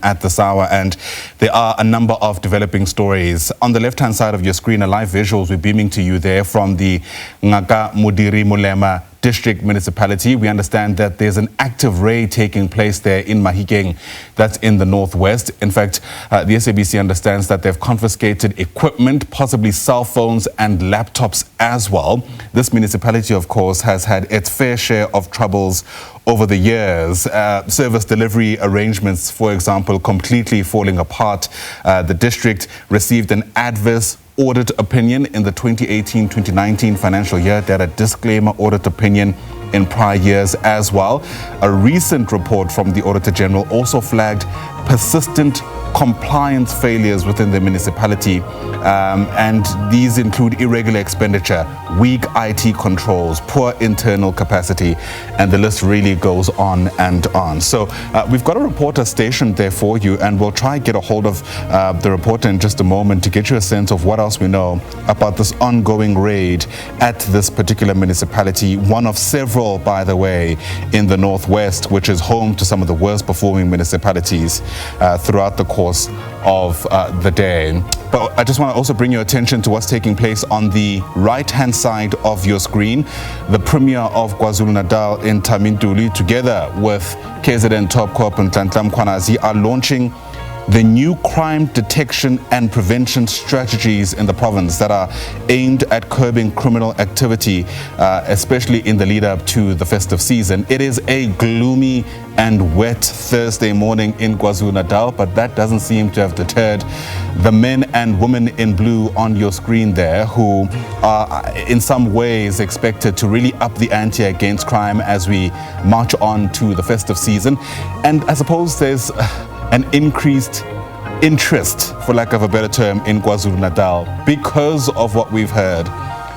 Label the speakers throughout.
Speaker 1: at this hour, and there are a number of developing stories. On the left-hand side of your screen, a live visuals we're beaming to you there from the Ngaka Mudiri Mulema District Municipality. We understand that there's an active raid taking place there in Mahikeng, that's in the northwest. In fact, the SABC understands that they've confiscated equipment, possibly cell phones and laptops as well. This municipality, of course, has had its fair share of troubles over the years. Service delivery arrangements, for example, completely falling apart. The district received an adverse audit opinion in the 2018-2019 financial year. They had a disclaimer audit opinion in prior years as well. A recent report from the Auditor General also flagged persistent compliance failures within the municipality, and these include irregular expenditure, weak IT controls, poor internal capacity, and the list really goes on and on. So we've got a reporter stationed there for you, and we'll try and get a hold of the reporter in just a moment to get you a sense of what else we know about this ongoing raid at this particular municipality, one of several, by the way, in the northwest, which is home to some of the worst performing municipalities throughout the course of the day. But I just want to also bring your attention to what's taking place on the right-hand side of your screen. The Premier of KwaZulu-Natal Thami Ntuli, together with KZN Top Cop and Nhlanhla Mkwanazi, are launching the new crime detection and prevention strategies in the province that are aimed at curbing criminal activity, especially in the lead up to the festive season. It is a gloomy and wet Thursday morning in KwaZulu-Natal, but that doesn't seem to have deterred the men and women in blue on your screen there, who are in some ways expected to really up the ante against crime as we march on to the festive season. And I suppose there's an increased interest, for lack of a better term, in KwaZulu-Natal because of what we've heard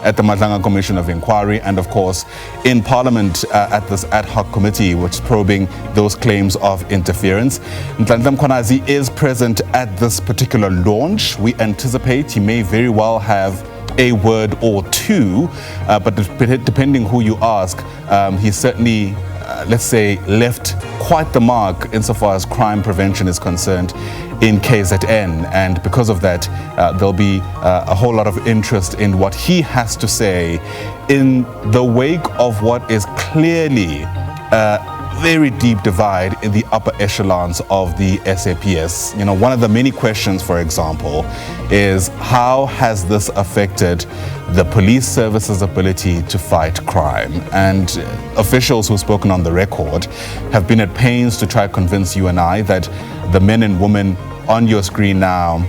Speaker 1: at the Nhlanhla Commission of Inquiry, and of course in Parliament at this ad hoc committee which is probing those claims of interference. Nhlanhla Mkwanazi is present at this particular launch. We anticipate he may very well have a word or two, but depending who you ask, he's certainly let's say, left quite the mark insofar as crime prevention is concerned in KZN. And because of that, there'll be a whole lot of interest in what he has to say in the wake of what is clearly very deep divide in the upper echelons of the SAPS. You know, one of the many questions, for example, is how has this affected the police service's ability to fight crime? And officials who've spoken on the record have been at pains to try to convince you and I that the men and women on your screen now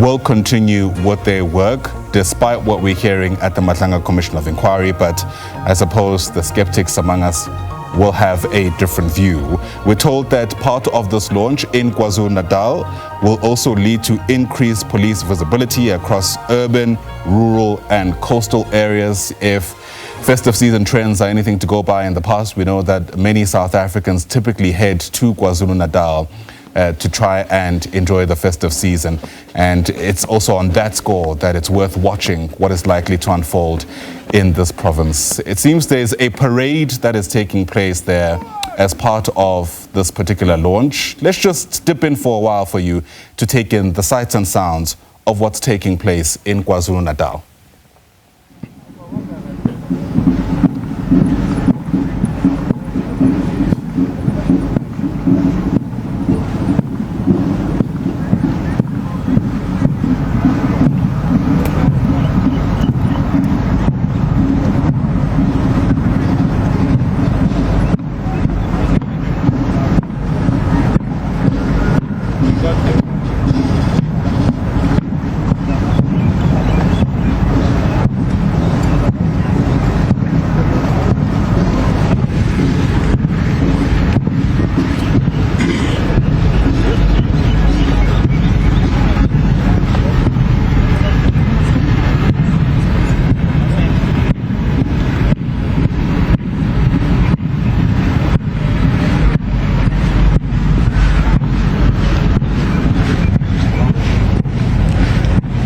Speaker 1: will continue with their work despite what we're hearing at the Nhlanhla Commission of Inquiry. But I suppose the skeptics among us will have a different view. We're told that part of this launch in KwaZulu-Natal will also lead to increased police visibility across urban, rural and coastal areas. If festive season trends are anything to go by in the past, we know that many South Africans typically head to KwaZulu-Natal to try and enjoy the festive season. And it's also on that score that it's worth watching what is likely to unfold in this province. It seems there's a parade that is taking place there as part of this particular launch. Let's just dip in for a while for you to take in the sights and sounds of what's taking place in KwaZulu-Natal.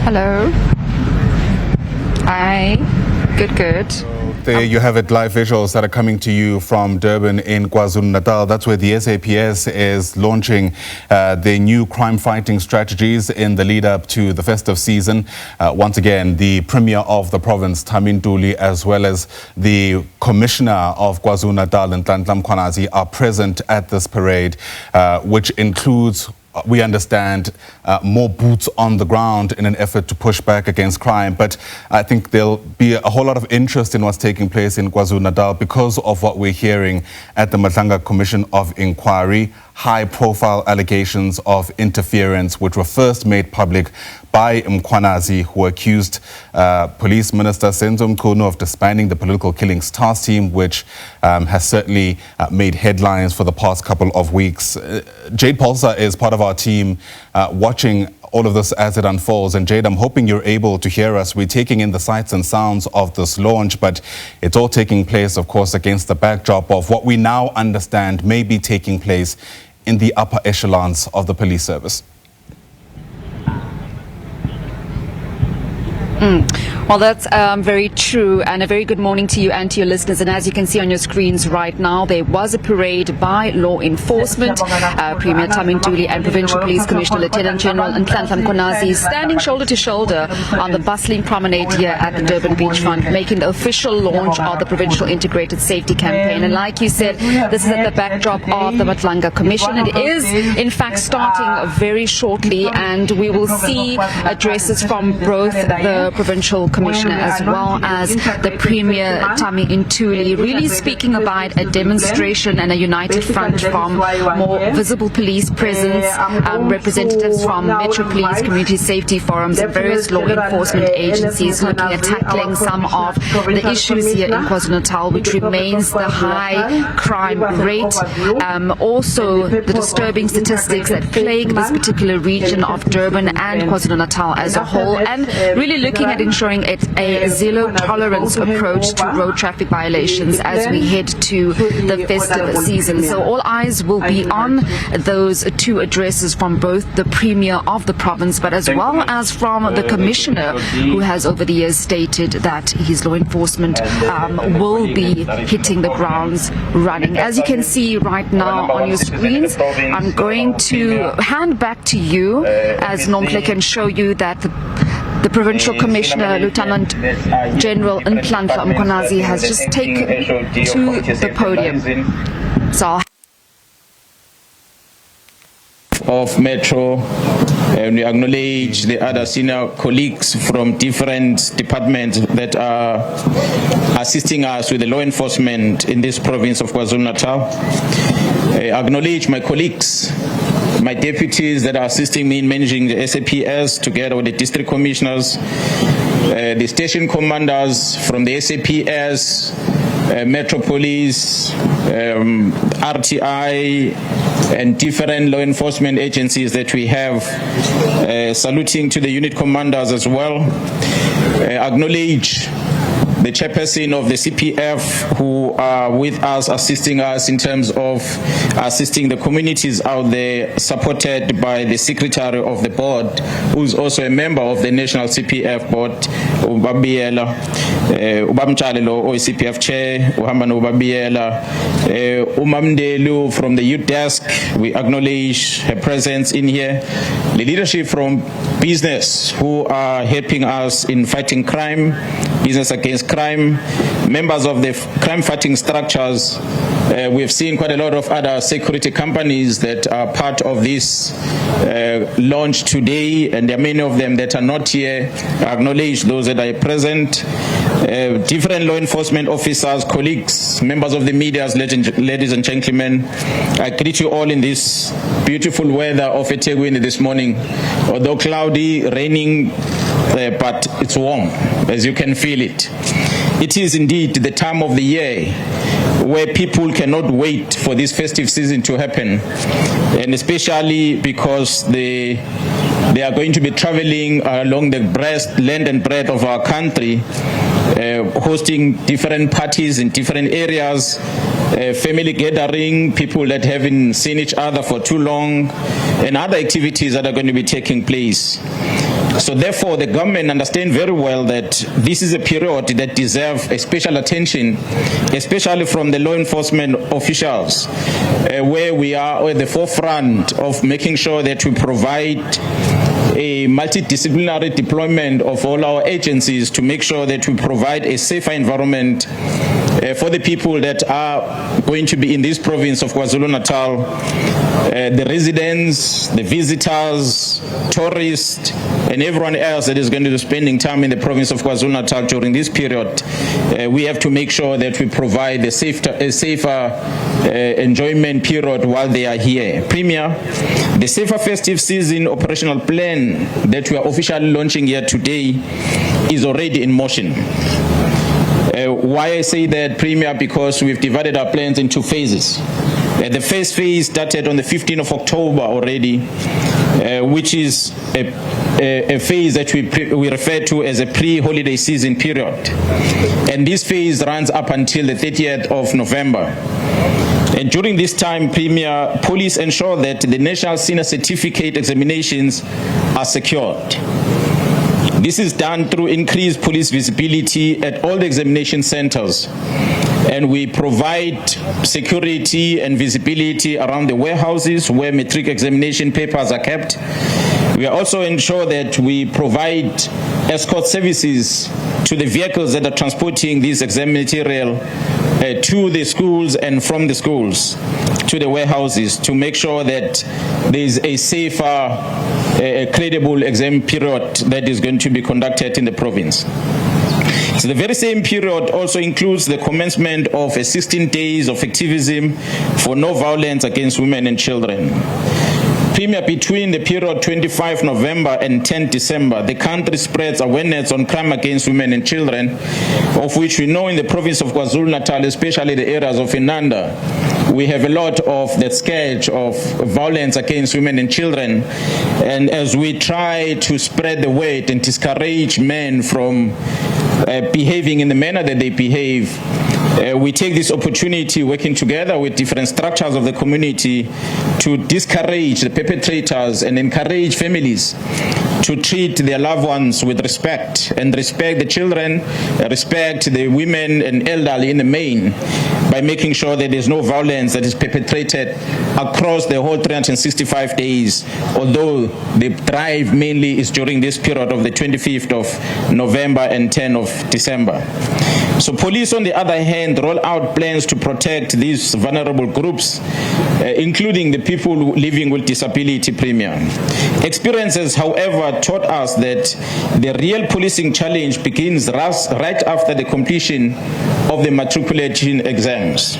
Speaker 2: Hello. Hi. Good.
Speaker 1: There you have it, live visuals that are coming to you from Durban in KwaZulu-Natal. That's where the SAPS is launching their new crime-fighting strategies in the lead-up to the festive season. Once again, the Premier of the province, Thami Ntuli, as well as the Commissioner of KwaZulu-Natal, Nhlanhla Mkwanazi, are present at this parade, which includes, we understand, more boots on the ground in an effort to push back against crime. But I think there'll be a whole lot of interest in what's taking place in KwaZulu-Natal because of what we're hearing at the Madlanga Commission of Inquiry. High-profile allegations of interference, which were first made public by Mkwanazi, who accused Police Minister Senzo Mchunu of disbanding the political killings task team, which has certainly made headlines for the past couple of weeks. Jade Polsa is part of our team watching all of this as it unfolds. And Jade, I'm hoping you're able to hear us. We're taking in the sights and sounds of this launch, but it's all taking place, of course, against the backdrop of what we now understand may be taking place in the upper echelons of the police service.
Speaker 2: Well, that's very true, and a very good morning to you and to your listeners. And as you can see on your screens right now, there was a parade by law enforcement. Premier Thami Ntuli and Provincial Police Commissioner Lieutenant General Nhlanhla Mkwanazi standing shoulder to shoulder on the bustling promenade here at the Durban beachfront, making the official launch of the Provincial Integrated Safety Campaign. And like you said, this is at the backdrop of the Madlanga Commission. It is, in fact, starting very shortly, and we will see addresses from both the Provincial Commissioner as well as the Premier Thami Ntuli, really speaking about a demonstration and a united front from more visible police presence, representatives from Metro Police, community safety forums and various law enforcement agencies looking at tackling some of the issues here in KwaZulu-Natal, which remains the high crime rate, also the disturbing statistics that plague this particular region of Durban and KwaZulu-Natal as a whole, and really looking at ensuring it's a zero-tolerance approach to road traffic violations as we head to the festive season. So all eyes will be on those two addresses from both the Premier of the province, but as well as from the Commissioner, who has over the years stated that his law enforcement will be hitting the grounds running. As you can see right now on your screens, I'm going to hand back to you as Nomhle can show you that the Provincial Commissioner, Lieutenant General Nhlanhla Mkwanazi, has just taken to the podium. So
Speaker 3: of Metro, and we acknowledge the other senior colleagues from different departments that are assisting us with the law enforcement in this province of KwaZulu-Natal. I acknowledge my colleagues, my deputies that are assisting me in managing the SAPS together with the district commissioners, the station commanders from the SAPS, Metro Police, RTI, and different law enforcement agencies that we have, saluting to the unit commanders as well. Acknowledge the chairperson of the CPF who are with us, assisting us in terms of assisting the communities out there, supported by the secretary of the board, who's also a member of the National CPF board, Ubabiela, Ubamchalelo, CPF chair, Uhamban Ubabiela, Umamdelu from the youth desk. We acknowledge her presence in here. The leadership from business who are helping us in fighting crime, business against crime, members of the crime fighting structures. We've seen quite a lot of other security companies that are part of this launch today, and there are many of them that are not here. I acknowledge those that are present. Different law enforcement officers, colleagues, members of the media, ladies and gentlemen, I greet you all in this beautiful weather of eThekwini this morning. Although cloudy, raining, but it's warm, as you can feel it. It is indeed the time of the year where people cannot wait for this festive season to happen, and especially because they are going to be traveling along the length and breadth of our country, hosting different parties in different areas, family gathering, people that haven't seen each other for too long, and other activities that are going to be taking place. So therefore, the government understands very well that this is a period that deserves a special attention, especially from the law enforcement officials, where we are at the forefront of making sure that we provide a multidisciplinary deployment of all our agencies to make sure that we provide a safer environment for the people that are going to be in this province of KwaZulu-Natal, the residents, the visitors, tourists, and everyone else that is going to be spending time in the province of KwaZulu-Natal during this period. We have to make sure that we provide a safer enjoyment period while they are here. Premier, the Safer Festive Season operational plan that we are officially launching here today is already in motion. Why I say that, Premier? Because we've divided our plans into phases. The first phase started on the 15th of October already, which is a phase that we refer to as a pre-holiday season period. And this phase runs up until the 30th of November. And during this time, Premier, police ensure that the National Senior Certificate examinations are secured. This is done through increased police visibility at all the examination centers. And we provide security and visibility around the warehouses where matric examination papers are kept. We also ensure that we provide escort services to the vehicles that are transporting this exam material to the schools and from the schools to the warehouses to make sure that there is a safer, credible exam period that is going to be conducted in the province. So the very same period also includes the commencement of a 16 days of activism for no violence against women and children. Premier, between the period 25 November and 10 December, the country spreads awareness on crime against women and children, of which we know in the province of KwaZulu-Natal, especially the areas of Inanda, we have a lot of that scourge of violence against women and children. And as we try to spread the word and discourage men from behaving in the manner that they behave, we take this opportunity, working together with different structures of the community, to discourage the perpetrators and encourage families to treat their loved ones with respect, and respect the children, respect the women and elderly in the main, by making sure that there's no violence that is perpetrated across the whole 365 days, although the drive mainly is during this period of the 25th of November and 10th of December. So police, on the other hand, roll out plans to protect these vulnerable groups, including the people living with disability, Premier. Experiences, however, taught us that the real policing challenge begins right after the completion of the matriculation exams.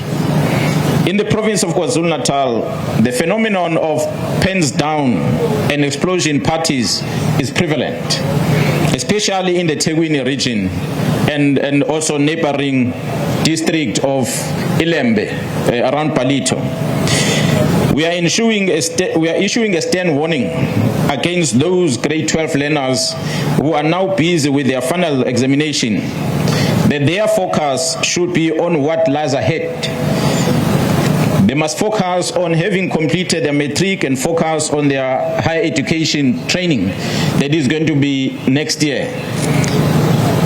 Speaker 3: In the province of KwaZulu-Natal, the phenomenon of pens down and explosion parties is prevalent, especially in the Tegwini region and also neighboring district of Ilembe, around Palito. We are issuing a stern warning against those grade 12 learners who are now busy with their final examination, that their focus should be on what lies ahead. They must focus on having completed their matric and focus on their higher education training that is going to be next year.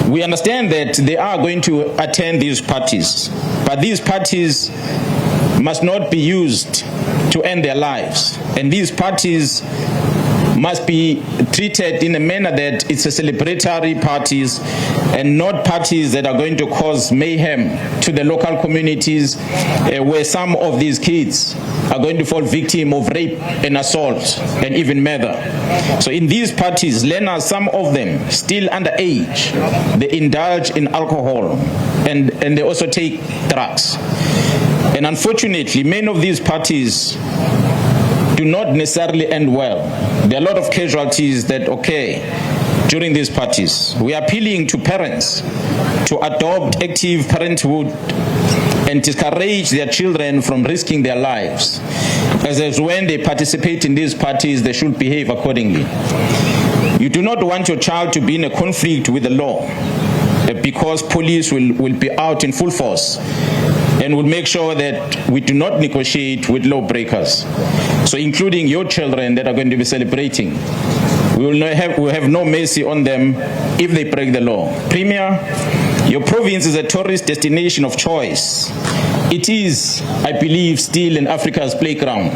Speaker 3: We understand that they are going to attend these parties, but these parties must not be used to end their lives. And these parties must be treated in a manner that it's a celebratory parties and not parties that are going to cause mayhem to the local communities, where some of these kids are going to fall victim of rape and assault and even murder. So in these parties, learners, some of them still underage, they indulge in alcohol and they also take drugs. And unfortunately, many of these parties do not necessarily end well. There are a lot of casualties that occur during these parties. We are appealing to parents to adopt active parenthood and discourage their children from risking their lives, as when they participate in these parties, they should behave accordingly. You do not want your child to be in a conflict with the law, because police will be out in full force and will make sure that we do not negotiate with lawbreakers. So including your children that are going to be celebrating. We will have no mercy on them if they break the law. Premier, your province is a tourist destination of choice. It is, I believe, still in Africa's playground.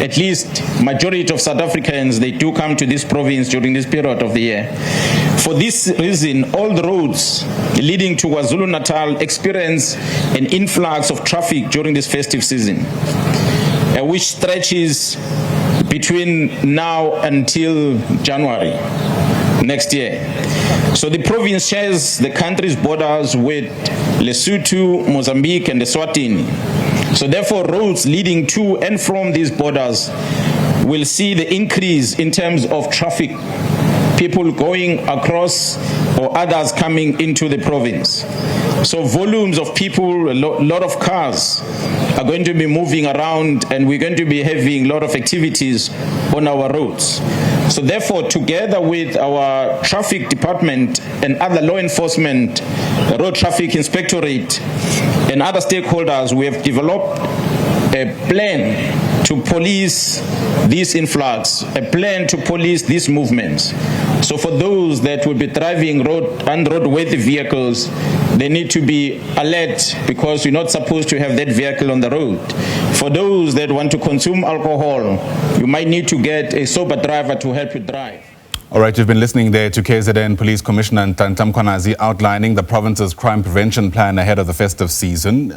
Speaker 3: At least majority of South Africans, they do come to this province during this period of the year. For this reason, all the roads leading to KwaZulu-Natal experience an influx of traffic during this festive season, which stretches between now until January next year. So the province shares the country's borders with Lesotho, Mozambique, and Eswatini. So therefore, roads leading to and from these borders will see the increase in terms of traffic, people going across or others coming into the province. So volumes of people, a lot of cars are going to be moving around, and we're going to be having a lot of activities on our roads. So therefore, together with our traffic department and other law enforcement, the Road Traffic Inspectorate and other stakeholders, we have developed a plan to police this influx, a plan to police these movements. So for those that will be driving unroadworthy vehicles, they need to be alert, because you're not supposed to have that vehicle on the road. For those that want to consume alcohol, you might need to get a sober driver to help you drive.
Speaker 1: All right, you've been listening there to KZN Police Commissioner Nhlanhla Mkwanazi outlining the province's crime prevention plan ahead of the festive season.